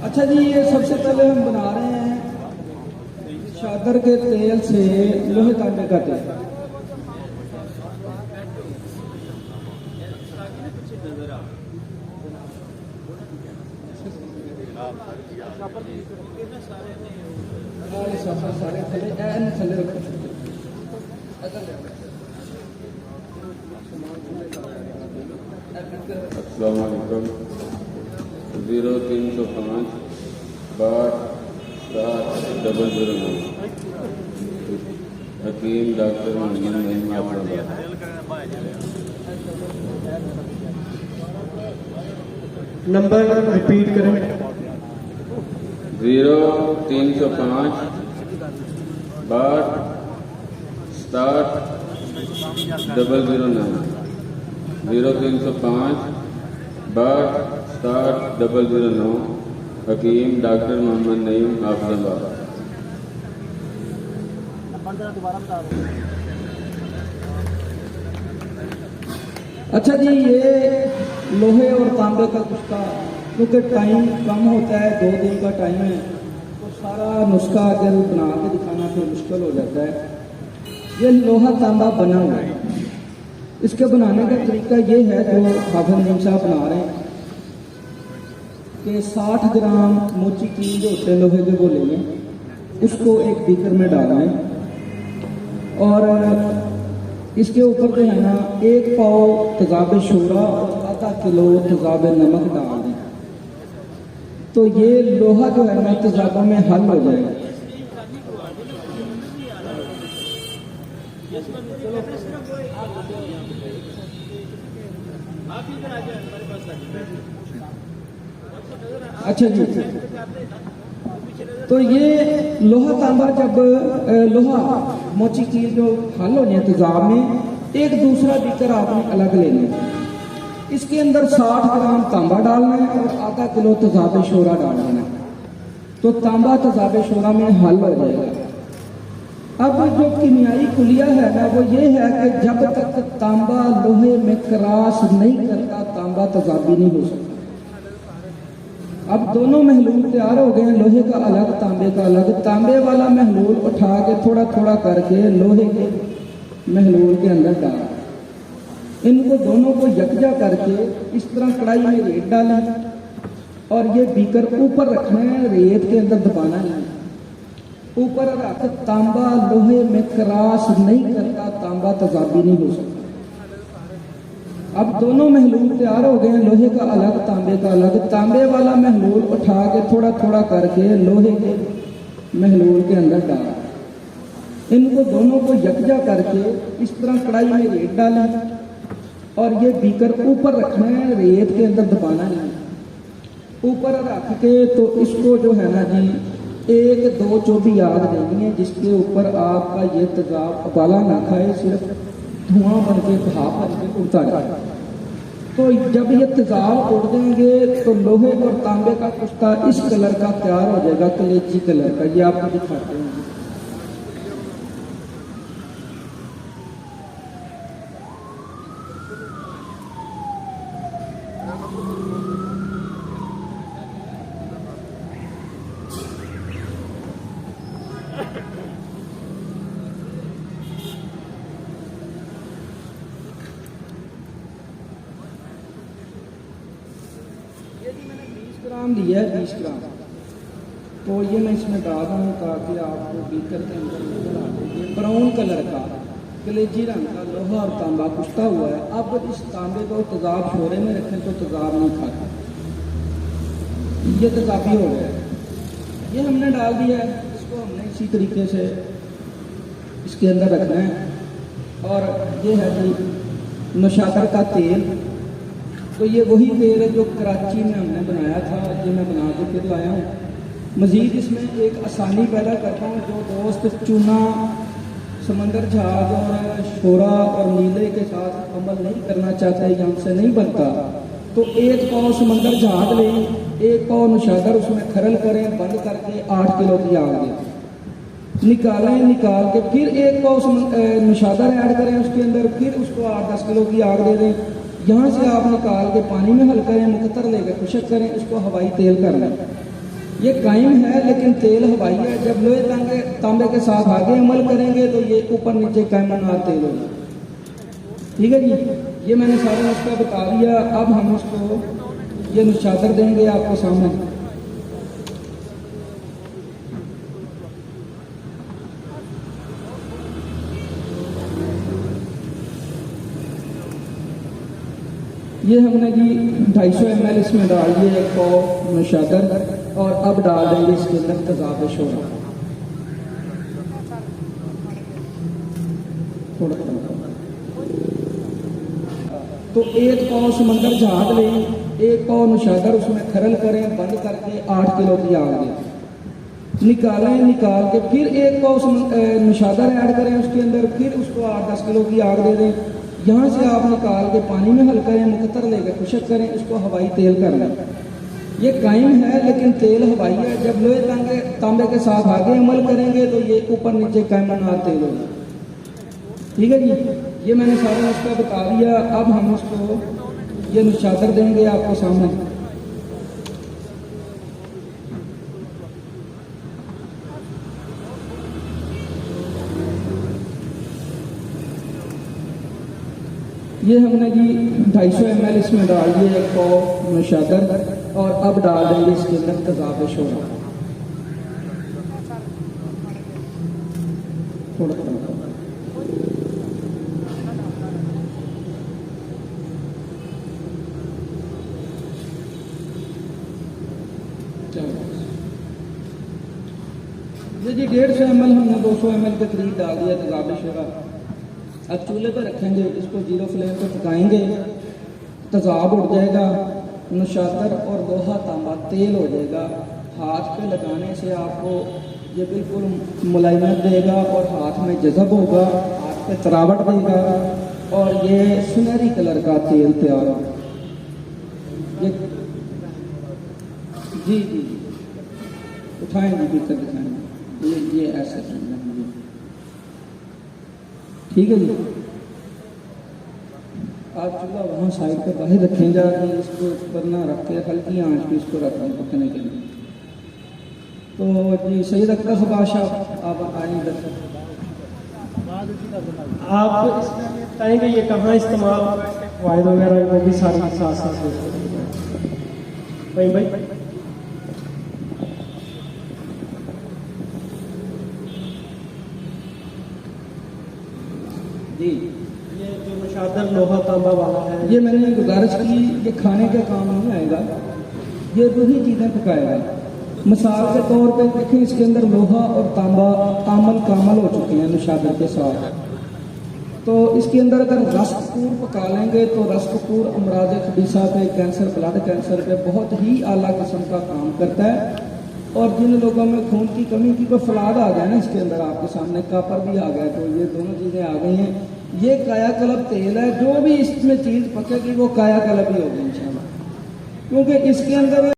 अच्छा जी, ये सबसे पहले हम बना रहे हैं चादर के तेल से लोहे तांबे का तेल। सारे थले रखो। अस्सलाम वालेकुम। 0305 62 हकीम डॉक्टर मोहम्मद नईम आपका नंबर रिपीट करें। 0305 62 009 0305 62 009 हकीम डॉक्टर मोहम्मद नईम आफजाबाद। अच्छा जी, ये लोहे और तांबे का नुस्खा, क्योंकि टाइम कम होता है, 2 दिन का टाइम है, तो सारा नुस्खा अगर बना के दिखाना फिर मुश्किल हो जाता है। ये लोहा तांबा बना हुआ है। इसके बनाने का तरीका ये है जो हाफिज नईम साहब बना रहे हैं कि 60 ग्राम मोची की जो होते हैं लोहे के वो ले लें, उसको एक बीकर में डालें और इसके ऊपर जो है ना 1 पाव तेजाब शोरा और आधा किलो तेजाब नमक डाल दें, तो ये लोहा जो है ना तेजाबों में हल हो जाएगा। अच्छा जी, तो ये लोहा तांबा जब लोहा मोची की जो हल हो जाए तेजाब में, एक दूसरा बीकर आपने अलग लेना है। इसके अंदर 60 ग्राम तांबा डालना है और आधा किलो तेजाब शोरा डालना है, तो तांबा तेजाब शोरा में हल हो जाएगा। अब जो कीमियाई कुलिया है ना वो ये है कि जब तक तांबा लोहे में क्रॉस नहीं करता तांबा तेजाबी नहीं हो सकता। अब दोनों महलूल तैयार हो गए हैं, लोहे का अलग तांबे का अलग। तांबे वाला महलूल उठा के थोड़ा थोड़ा करके लोहे के महलूल के अंदर डाल, इनको दोनों को यकजा करके इस तरह कढ़ाई में रेत डालें और ये बीकर ऊपर रखना है, रेत के अंदर दबाना है। ऊपर रख, तांबा लोहे में क्रॉस नहीं करता तांबा तेजाबी नहीं हो सकता। अब दोनों महलूल तैयार हो गए हैं, लोहे का अलग तांबे का अलग। तांबे वाला महलूल उठा के थोड़ा थोड़ा करके लोहे के महलूल के अंदर डाल, इनको दोनों को यकजा करके इस तरह कढ़ाई में रेत डालें और ये बीकर ऊपर रखना है, रेत के अंदर दबाना है। ऊपर रख के तो इसको जो है ना जी 1-2 चोभी आग देनी है, जिसके ऊपर आपका ये तेजाब उबाला ना खाए, सिर्फ धुआं बन के भाप बन के उड़ता जाए। तो जब ये तेजाब उड़ जाएंगे तो लोहे और तांबे का कुश्ता इस कलर का तैयार हो जाएगा, कलेजी कलर का। ये आपको दिखाते हैं। मैंने 20 ग्राम लिया है, 20 ग्राम। तो ये मैं इसमें डाल रहा हूँ ताकि आपको बीकर के अंदर नजर आ जाए। ये ब्राउन कलर का कलेजी रंग का लोहा और तांबा कुश्ता हुआ है। अब इस तांबे को तेजाब शोरे में रखें तो तेजाब नहीं खाता, ये तेजाबी हो गया। ये हमने डाल दिया है, इसको हमने इसी तरीके से इसके अंदर रखना है। और ये है जी नौशाकर का तेल। तो ये वही तेल है जो कराची में हमने बनाया था, ये मैं बना के फिर लाया हूँ। मज़ीद इसमें एक आसानी पैदा करता हूँ, जो दोस्त चूना, समंदर जहाज और शोरा और नीले के साथ अमल नहीं करना चाहते या हमसे नहीं बनता, तो 1 पाव समंदर जहाज लें, 1 पाव नौशाकर उसमें खरल करें, बंद करके 8 किलो की आग दें, निकालें। निकाल के फिर 1 पाव नौशाकर ऐड करें उसके अंदर, फिर उसको 8-10 किलो की आग दे दें। यहाँ से आप निकाल के पानी में हल करें, मुकत्तर लेकर खुशक करें, उसको हवाई तेल कर लें। ये कायम है लेकिन तेल हवाई है। जब लोहे तांबे के साथ आगे अमल करेंगे तो ये ऊपर नीचे कायमनार तेल होगा। ठीक है जी, ये मैंने सारा नुस्खा बता दिया। अब हम उसको ये नुशादर देंगे आपको सामने। ये हमने जी 250 ml इसमें डाल दिए एक पाव नुशादर, और अब डाल देंगे इसके अंदर तजाब शोरा थोड़ा। तो एक पाव समंदर झाग लें, एक पाव नुशादर उसमें खरल करें, बंद करके 8 किलो की आग दें, निकालें। निकाल के फिर एक पाव नुशादर ऐड करें उसके अंदर, फिर उसको 8-10 किलो की आग दे दें। यहाँ से आप निकाल के पानी में हल करें, मुकत्तर लेकर खुशक करें, इसको हवाई तेल कर लें। ये कायम है लेकिन तेल हवाई है। जब लोहे तांबे के साथ आगे अमल करेंगे तो ये ऊपर नीचे कायमनार तेल होगा। ठीक है जी, ये मैंने सारा नुस्खा बता दिया। अब हम उसको ये नुशादर देंगे आपको सामने। ये हमने जी 250 ml इसमें डाल दिए एक पाव नुशादर, और अब डाल देंगे इसके अंदर तजाब शोरा थोड़ा। ये जी 150 ml हमने 200 ml के करीब डाल दिया तजाब शोरा। अब चूल्हे पर रखेंगे, इसको 0 फ्लेम पर पकाएंगे, तजाब उड़ जाएगा, नुशादर और लोहा तांबा तेल हो जाएगा। हाथ पे लगाने से आपको ये बिल्कुल मुलायमत देगा और हाथ में जज़ब होगा, हाथ पे तरावट देगा, और ये सुनहरी कलर का तेल तैयार होगा। ये जी जी उठाएंगे, भीतर दिखाएंगे। ये ऐसे ठीक है जी। आप चूल्हा वहाँ साइड पे बाहर रखेंगे कि इसको ऊपर ना रख के हल्की आंच पे इसको रख दें पकने के लिए। तो जी सैयद अख्तर बादशाह आप आइए। आप इसमें बताएंगे ये कहाँ इस्तेमाल वायद वगैरह वो भी सारी साथ साथ भाई भाई। जी ये जो मुशादर लोहा तांबा वाला है, ये मैंने गुजारिश की, ये खाने का काम नहीं आएगा, ये वही चीज़ें पकाएगा। मिसाल के तौर पे देखें, इसके अंदर लोहा और तांबा कामल हो चुके हैं नुशादर के साथ। तो इसके अंदर अगर रसकपूर पका लेंगे तो रसकपूर अमराज खबीसा पे, कैंसर, ब्लड कैंसर पे बहुत ही आला किस्म का काम करता है। और जिन लोगों में खून की कमी की कोई फलाद आ गया ना, इसके अंदर आपके सामने कापर भी आ गया, तो ये दोनों चीज़ें आ गई हैं। ये कायाकल्प तेल है, जो भी इसमें चीज़ पकेगी वो कायाकल्प ही होगी इंशाल्लाह, क्योंकि इसके अंदर